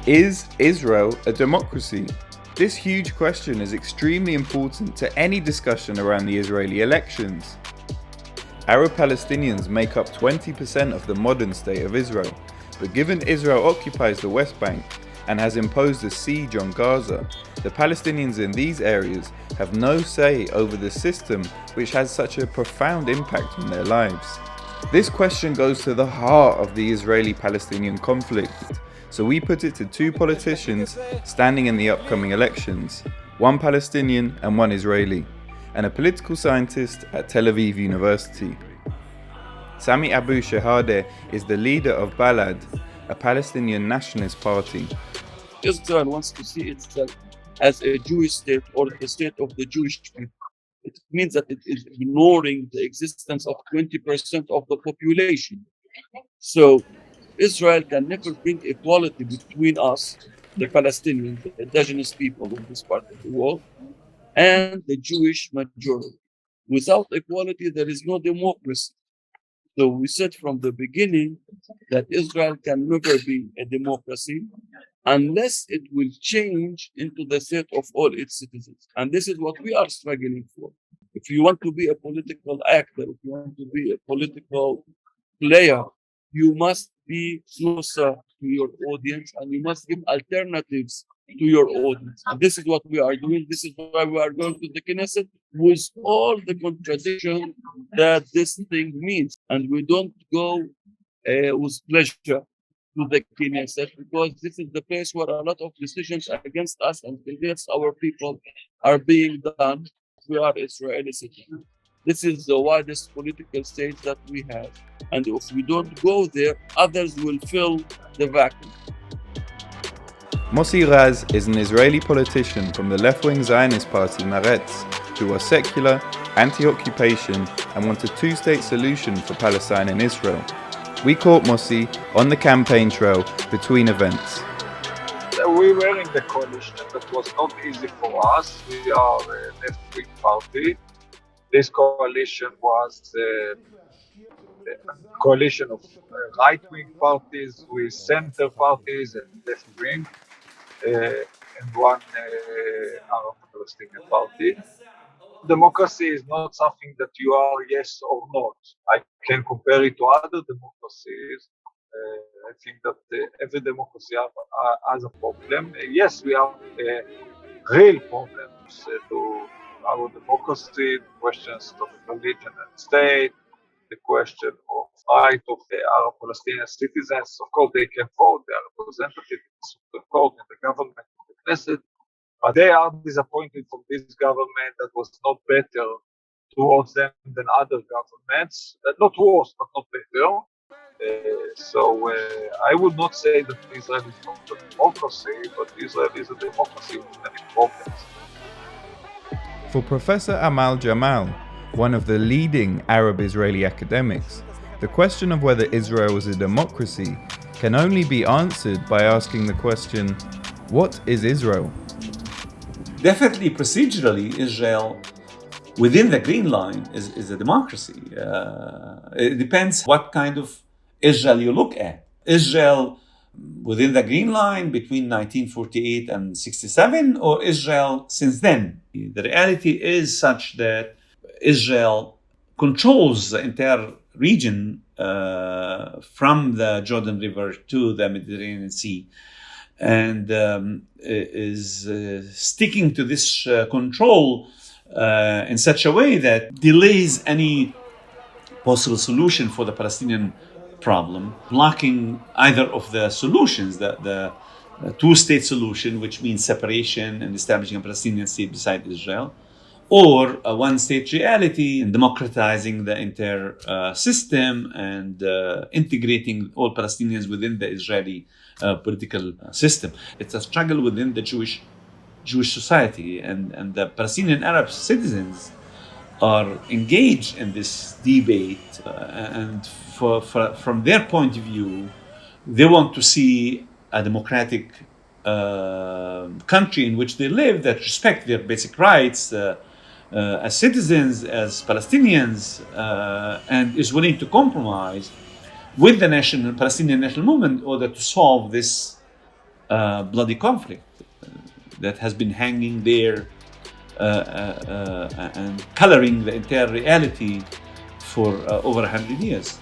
Is Israel a democracy? This huge question is extremely important to any discussion around the Israeli elections. Arab-Palestinians make up 20% of the modern state of Israel, but given Israel occupies the West Bank and has imposed a siege on Gaza, the Palestinians in these areas have no say over the system which has such a profound impact on their lives. This question goes to the heart of the Israeli-Palestinian conflict, so we put it to two politicians standing in the upcoming elections, one Palestinian and one Israeli, and a political scientist at Tel Aviv University. Sami Abu Shehadeh is the leader of Balad, a Palestinian nationalist party. Israel wants to see itself as a Jewish state or the state of the Jewish people. It means that it is ignoring the existence of 20% of the population. So Israel can never bring equality between us, the Palestinians, the indigenous people in this part of the world, and the Jewish majority. Without equality, there is no democracy. So we said from the beginning that Israel can never be a democracy unless it will change into the state of all its citizens. And this is what we are struggling for. If you want to be a political actor, if you want to be a political player, you must be closer to your audience and you must give alternatives to your audience. And this is what we are doing. This is why we are going to the Knesset with all the contradiction that this thing means. And we don't go with pleasure to the Knesset because this is the place where a lot of decisions against us and against our people are being done. We are Israeli citizens. This is the widest political stage that we have. And if we don't go there, others will fill the vacuum. Mossi Raz is an Israeli politician from the left-wing Zionist party Meretz, who are secular, anti-occupation, and want a two-state solution for Palestine and Israel. We caught Mossi on the campaign trail between events. We were in the coalition. That was not easy for us. We are a left-wing party. This coalition was a coalition of right-wing parties with center parties and left-wing, and one Arab-Palestinian party. Democracy is not something that you are yes or not. I can compare it to other democracies. I think that every democracy has a problem. Yes, we have real problems to our democracy, questions of religion and state, the question of right of the Arab-Palestinian citizens. Of course, they can vote, they are represented in the Supreme Court, in the government, in the Knesset, but they are disappointed from this government that was not better towards them than other governments. Not worse, but not better. So I would not say that Israel is not a democracy, but Israel is a democracy with many problems. For Professor Amal Jamal, one of the leading Arab-Israeli academics, the question of whether Israel is a democracy can only be answered by asking the question, what is Israel? Definitely, procedurally, Israel, within the Green Line, is a democracy. It depends what kind of Israel you look at. Israel within the Green Line between 1948 and 67, or Israel since then. The reality is such that Israel controls the entire region from the Jordan River to the Mediterranean Sea, and is sticking to this control in such a way that delays any possible solution for the Palestinian problem, blocking either of the solutions, the two-state solution, which means separation and establishing a Palestinian state beside Israel, or a one-state reality and democratizing the entire system and integrating all Palestinians within the Israeli political system. It's a struggle within the Jewish society, and the Palestinian Arab citizens are engaged in this debate, and from their point of view, they want to see a democratic country in which they live that respect their basic rights as citizens, as Palestinians, and is willing to compromise with the Palestinian national movement in order to solve this bloody conflict that has been hanging there and coloring the entire reality for over 100 years.